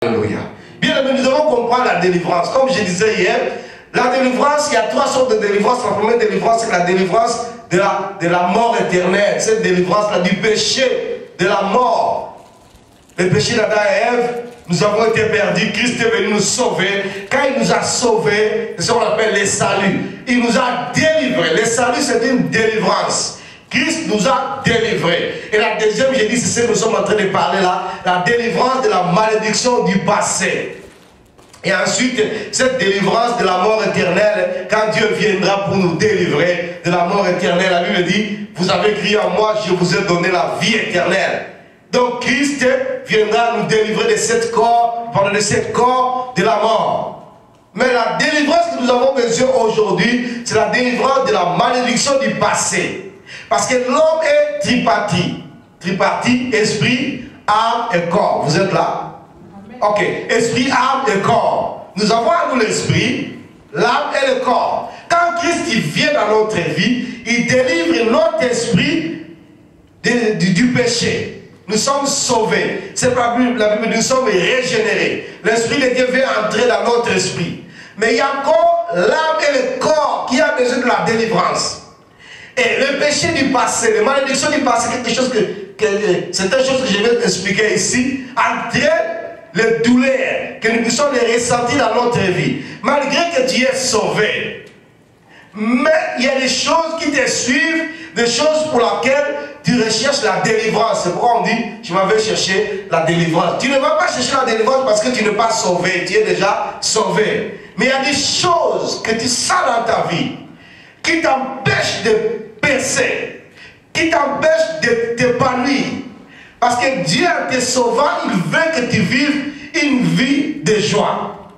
Alléluia. Bien aimé, nous devons comprendre la délivrance. Comme je disais hier, la délivrance, il y a trois sortes de délivrance. La première délivrance, c'est la délivrance de la mort éternelle. Cette délivrance-là du péché, de la mort. Le péché d'Adam et Ève, nous avons été perdus. Christ est venu nous sauver. Quand il nous a sauvés, c'est ce qu'on appelle les saluts. Il nous a délivrés. Les saluts, c'est une délivrance. Christ nous a délivrés. Et la deuxième, j'ai dit, c'est ce que nous sommes en train de parler là, la délivrance de la malédiction du passé. Et ensuite, cette délivrance de la mort éternelle, quand Dieu viendra pour nous délivrer de la mort éternelle, la Bible dit, vous avez crié en moi, je vous ai donné la vie éternelle. Donc Christ viendra nous délivrer de cette corps, de cette corps de la mort. Mais la délivrance que nous avons besoin aujourd'hui, c'est la délivrance de la malédiction du passé. Parce que l'homme est tripartite. Tripartite, esprit, âme et corps. Vous êtes là? Ok. Esprit, âme et corps. Nous avons à nous l'esprit, l'âme et le corps. Quand Christ il vient dans notre vie, il délivre notre esprit du péché. Nous sommes sauvés. C'est la Bible, nous sommes régénérés. L'esprit de Dieu vient entrer dans notre esprit. Mais il y a encore l'âme et le corps qui a besoin de la délivrance. Et le péché du passé, la malédiction du passé, c'est une chose que je vais expliquer ici, entraîne les douleurs que nous puissions les ressentir dans notre vie. Malgré que tu es sauvé. Mais il y a des choses qui te suivent, des choses pour lesquelles tu recherches la délivrance. C'est pourquoi on dit, je m'en vais chercher la délivrance. Tu ne vas pas chercher la délivrance parce que tu n'es pas sauvé, tu es déjà sauvé. Mais il y a des choses que tu sens dans ta vie qui t'empêchent de percer, qui t'empêchent de t'épanouir. Parce que Dieu, en te sauvant, il veut que tu vives une vie de joie.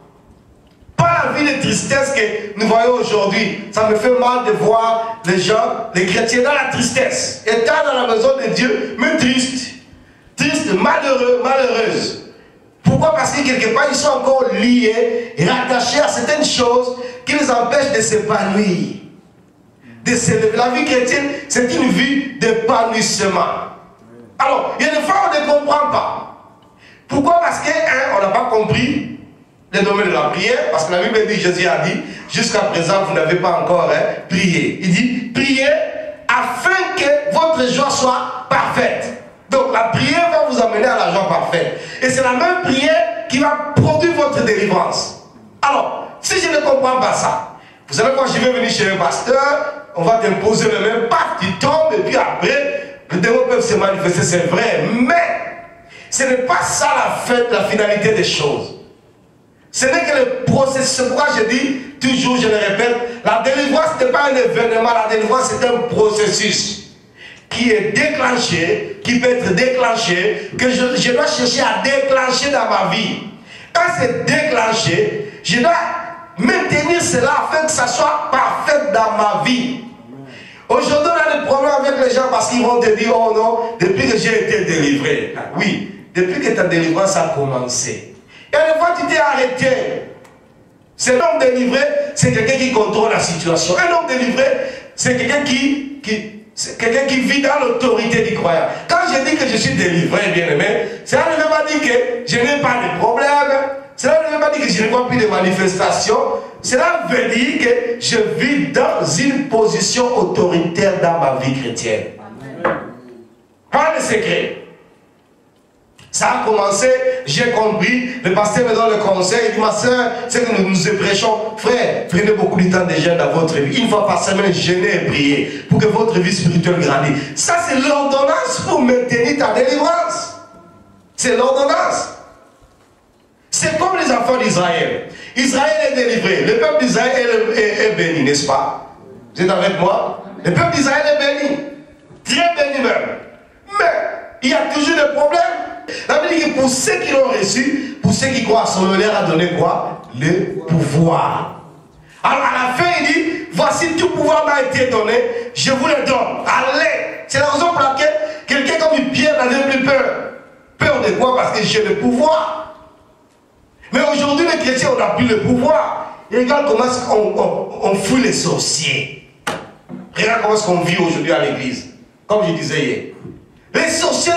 Pas la vie de tristesse que nous voyons aujourd'hui. Ça me fait mal de voir les gens, les chrétiens dans la tristesse. Étant dans la maison de Dieu, mais triste. Triste, malheureux, malheureuse. Pourquoi? Parce que quelque part, ils sont encore liés, rattachés à certaines choses qui les empêchent de s'épanouir. De s'élever. La vie chrétienne, c'est une vie d'épanouissement. Alors, il y a des fois, on ne comprend pas. Pourquoi? Parce qu'on n'a pas compris le domaine de la prière, parce que la Bible dit, Jésus a dit, jusqu'à présent, vous n'avez pas encore prié. Il dit, priez afin que votre joie soit parfaite. Donc, la prière va vous amener à la joie parfaite. Et c'est la même prière qui va produire votre délivrance. Alors, si je ne comprends pas ça, vous savez, quand je vais venir chez un pasteur, on va t'imposer le même, paf, tu tombes, et puis après, le démon peut se manifester, c'est vrai. Mais, ce n'est pas ça la finalité des choses. Ce n'est que le processus. C'est pourquoi je dis, toujours je le répète, la délivrance n'est pas un événement, la délivrance c'est un processus qui est déclenché, qui peut être déclenché, que je dois chercher à déclencher dans ma vie. Quand c'est déclenché, je dois maintenir cela afin que ça soit parfait dans ma vie. Aujourd'hui, on a des problèmes avec les gens parce qu'ils vont te dire, oh non, depuis que j'ai été délivré. Oui, depuis que ta délivrance a commencé. Et une fois tu t'es arrêté. C'est l'homme délivré, c'est quelqu'un qui contrôle la situation. Un homme délivré, c'est quelqu'un qui vit dans l'autorité du croyant. Quand je dis que je suis délivré, bien aimé, cela ne veut pas dire que je n'ai pas de problème. Cela ne veut pas dire que je ne vois plus de manifestations. Cela veut dire que je vis dans une position autoritaire dans ma vie chrétienne. Pas de secret. Ça a commencé, j'ai compris, le pasteur me donne le conseil, il dit, ma soeur, c'est que nous prêchons, frère, prenez beaucoup de temps de jeûne dans votre vie. Une fois par semaine, jeûnez et priez pour que votre vie spirituelle grandisse. Ça, c'est l'ordonnance pour maintenir ta délivrance. C'est l'ordonnance. C'est comme les enfants d'Israël. Israël est délivré. Le peuple d'Israël est béni, n'est-ce pas? Vous êtes avec moi? Le peuple d'Israël est béni. Très béni même. Mais il y a toujours des problèmes. La Bible dit que pour ceux qui l'ont reçu, pour ceux qui croient à son nom, il leur a donné quoi? Le pouvoir. Alors à la fin, il dit, voici tout pouvoir m'a été donné, je vous le donne. Allez. C'est la raison pour laquelle quelqu'un comme Pierre n'avait plus peur. Peur de quoi? Parce que j'ai le pouvoir. Mais aujourd'hui, les chrétiens, on n'a plus le pouvoir. Et regarde comment on fuit les sorciers. Regarde comment on vit aujourd'hui à l'église. Comme je disais hier. Les sorciers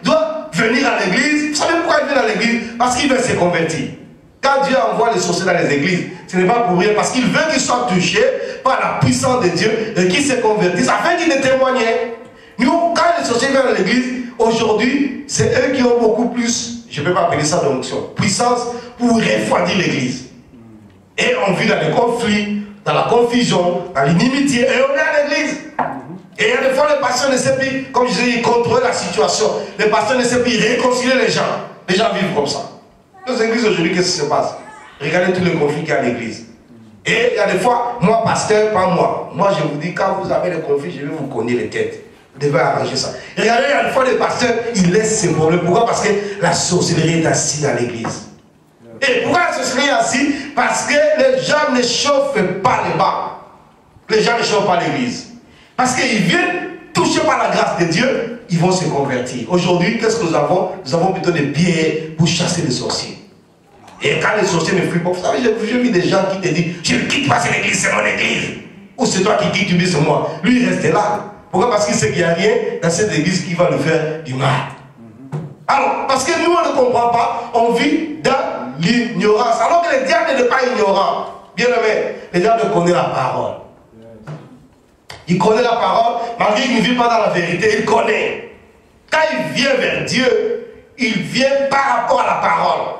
doivent venir à l'église. Vous savez pourquoi il vient à l'église? Parce qu'il veut se convertir. Quand Dieu envoie les sorciers dans les églises, ce n'est pas pour rien, parce qu'il veut qu'ils soient touchés par la puissance de Dieu et qu'ils se convertissent afin qu'ils ne témoignent. Nous, quand les sorciers viennent à l'église, aujourd'hui, c'est eux qui ont beaucoup plus, je ne peux pas appeler ça d'onction, puissance pour refroidir l'église. Et on vit dans les conflits, dans la confusion, dans l'inimitié, et on est à l'église. Et il y a des fois, les pasteurs ne savent plus, comme je disais, contrôler la situation. Les pasteurs ne savent plus réconcilier les gens. Les gens vivent comme ça. Dans les églises aujourd'hui, qu'est-ce qui se passe? Regardez tous les conflits qu'il y a à l'église. Et il y a des fois, moi, pasteur, pas moi. Moi, je vous dis, quand vous avez des conflits, je vais vous cogner les têtes. Vous devez arranger ça. Et regardez, il y a des fois, les pasteurs, ils laissent ces problèmes. Pourquoi? Parce que la sorcellerie est assise dans l'église. Et pourquoi la sorcellerie est assise? Parce que les gens ne chauffent pas les bas. Les gens ne chauffent pas l'église. Parce qu'ils viennent touchés par la grâce de Dieu, ils vont se convertir. Aujourd'hui, qu'est-ce que nous avons? Nous avons plutôt des pierres pour chasser les sorciers. Et quand les sorciers ne fuient pas, vous savez, j'ai vu des gens qui te disent, je ne quitte pas cette église, c'est mon église. Ou c'est toi qui quittes, tu dis c'est moi. Lui, il reste là. Pourquoi? Parce qu'il sait qu'il n'y a rien dans cette église qui va lui faire du mal. Alors, parce que nous, on ne comprend pas, on vit dans l'ignorance. Alors que le diable n'est pas ignorant. Bien aimé, le diable connaît la parole. Il connaît la parole, malgré qu'il ne vit pas dans la vérité, il connaît. Quand il vient vers Dieu, il vient par rapport à la parole.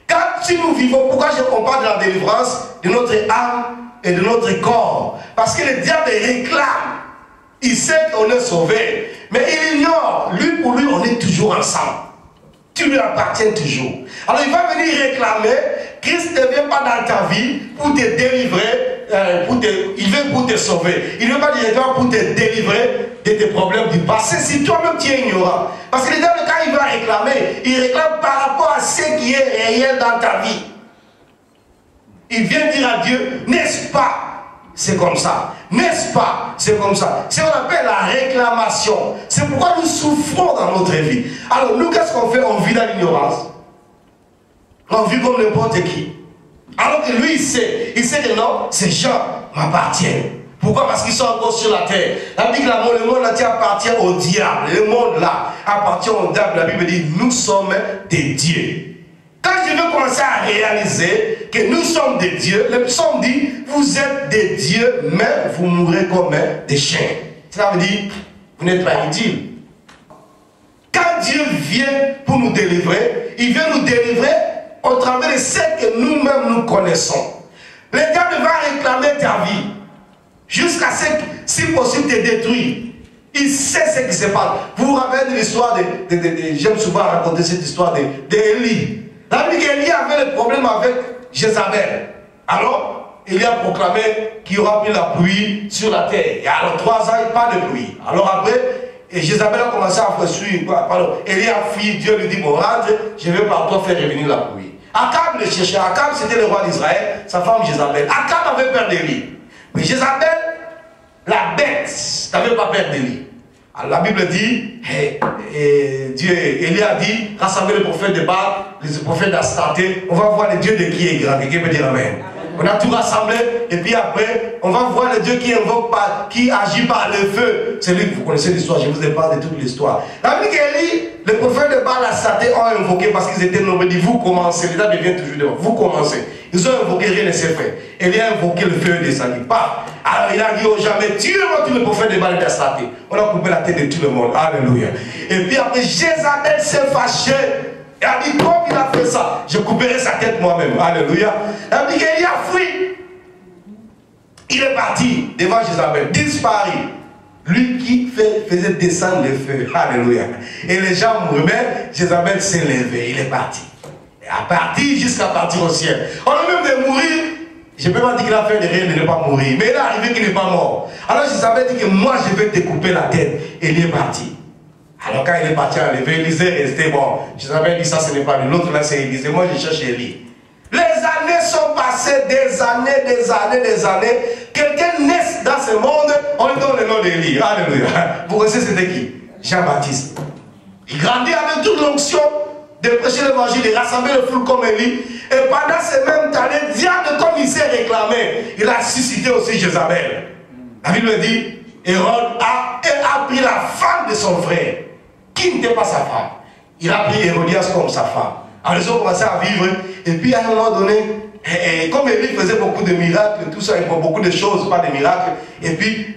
Quand si nous vivons, pourquoi je compare de la délivrance de notre âme et de notre corps? Parce que le diable réclame. Il sait qu'on est sauvé, mais il ignore. Lui, pour lui, on est toujours ensemble. Tu lui appartiens toujours. Alors il va venir réclamer. Christ ne vient pas dans ta vie pour te délivrer. Il vient pour te sauver. Il ne vient pas directement pour te délivrer de tes problèmes du passé. Si toi-même tu es ignorant. Parce que le diable, quand il va réclamer, il réclame par rapport à ce qui est réel dans ta vie. Il vient dire à Dieu, n'est-ce pas? C'est comme ça. N'est-ce pas? C'est comme ça. C'est ce qu'on appelle la réclamation. C'est pourquoi nous souffrons dans notre vie. Alors nous, qu'est-ce qu'on fait? On vit dans l'ignorance. On vit comme n'importe qui. Alors que lui, il sait que non, ces gens m'appartiennent. Pourquoi? Parce qu'ils sont encore sur la terre. La Bible, le monde entier appartient au diable. Le monde là appartient au diable. La Bible dit, nous sommes des dieux. Quand je veux commencer à réaliser que nous sommes des dieux, le psaume dit, vous êtes des dieux, mais vous mourrez comme des chiens. Ça veut dire, vous n'êtes pas inutiles. Quand Dieu vient pour nous délivrer, il vient nous délivrer au travers de ce que nous-mêmes nous connaissons. Le diable va réclamer ta vie jusqu'à ce que, si possible, te détruire. Il sait ce qui se passe. Vous vous rappelez de l'histoire j'aime souvent raconter cette histoire d'Élie. La Bible dit qu'Élie avait le problème avec Jézabel. Alors, Élie a proclamé qu'il y aura plus la pluie sur la terre. Et alors 3 ans, il n'y a pas de pluie. Alors après, Jézabel a commencé à suivre. Élie a fui, Dieu lui dit, bon, rentre, je vais par toi faire revenir la pluie. Akab le cherchait. Akab, c'était le roi d'Israël, sa femme Jézabel. Akab avait peur d'Élie. Mais Jézabel, la bête, n'avait pas peur d'Élie. Alors la Bible dit, Élie a dit, rassemblez les prophètes de Baal, les prophètes d'Astarté, on va voir le Dieu de qui est grand. Quelqu'un peut dire Amen. On a tout rassemblé, et puis après, on va voir le Dieu qui invoque par, qui agit par le feu. C'est lui que vous connaissez l'histoire, je vous ai parlé de toute l'histoire. La Bible dit, les prophètes de Baal Astarté ont invoqué parce qu'ils étaient nombreux. Dit, vous commencez, l'État devient toujours devant, vous commencez. Ils ont invoqué, rien ne s'est fait. Élie a invoqué le feu de sa vie. Alors il a dit aux gens, mais tuez-moi tous les prophètes de Baal d'Astarté. On a coupé la tête de tout le monde. Alléluia. Et puis après, Jézabel s'est fâché. Et a dit, comme il a fait ça, je couperai sa tête moi-même. Alléluia. Elle a dit qu'il a fui. Il est parti devant Jézabel, disparu. Lui qui faisait descendre le feu. Alléluia. Et les gens murmuraient, Jézabel s'est levé. Il est parti. Et a parti jusqu'à partir au ciel. On a même de mourir. Je ne peux pas dire qu'il a fait de rien de ne pas mourir. Mais il est arrivé qu'il n'est pas mort. Alors Jézabel dit que moi je vais te couper la tête. Et il est parti. Alors quand il est parti enlever, Élisée est resté bon. Jézabel dit ça ce n'est pas lui. L'autre là c'est Élisée. Moi je cherche Élie. Les années sont passées, des années. Quelqu'un naît dans ce monde, on lui donne le nom d'Élie. Alléluia. Vous connaissez c'était qui? Jean-Baptiste. Il grandit avec toute l'onction de prêcher l'évangile, de rassembler le flou comme Élie. Et pendant ce même temps, le diable, comme il s'est réclamé, il a suscité aussi Jézabel. La Bible dit, Hérode a pris la femme de son frère, qui n'était pas sa femme. il a pris Hérodias comme sa femme. Alors ils ont commencé à vivre. Et puis à un moment donné, comme Élie faisait beaucoup de miracles, tout ça, il faut beaucoup de choses, pas de miracles. Et puis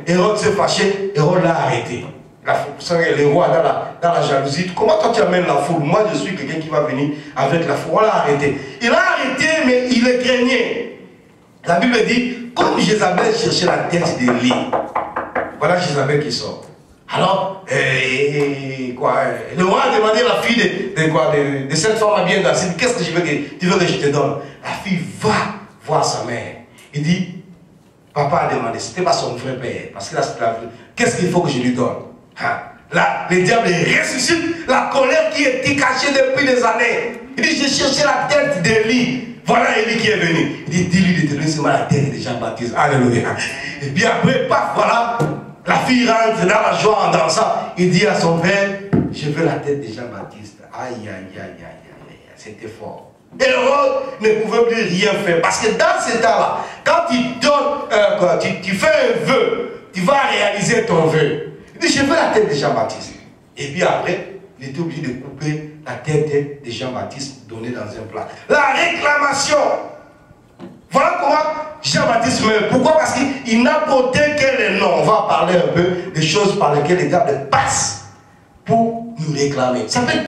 Hérode s'est fâché, Hérode l'a arrêté. Le roi dans la jalousie. Comment toi tu amènes la foule? Moi je suis quelqu'un qui va venir avec la foule. On l'a arrêté. Il l'a arrêté, mais il le craignait. La Bible dit, comme Jézabel cherchait la tête d'Élie, voilà Jézabel qui sort. Alors, le roi a demandé à la fille de cette femme à bien danser. Qu'est-ce que tu veux que je te donne? La fille va voir sa mère. Il dit, papa a demandé, c'était pas son vrai père. Parce que là, qu'est-ce qu'il faut que je lui donne? Là, le diable ressuscite la colère qui était cachée depuis des années. Il dit, j'ai cherché la tête d'Élie. Voilà Élie qui est venu. Il dit, dis-lui de te donner seulement la tête de Jean-Baptiste. Alléluia. Et puis après, paf, voilà. La fille rentre dans la joie en dansant. Il dit à son père, je veux la tête de Jean-Baptiste. Aïe, aïe, aïe, aïe, aïe, aïe. C'était fort. Hérode ne pouvait plus rien faire. Parce que dans ce temps-là, quand tu fais un vœu, tu vas réaliser ton vœu. Il dit, je veux la tête de Jean-Baptiste. Et puis après, il était obligé de couper la tête de Jean-Baptiste donnée dans un plat. La réclamation. Voilà comment Jean-Baptiste meurt. Pourquoi? Parce qu'il n'a porté que le nom. On va parler un peu des choses par lesquelles les diables passent pour nous réclamer. Ça peut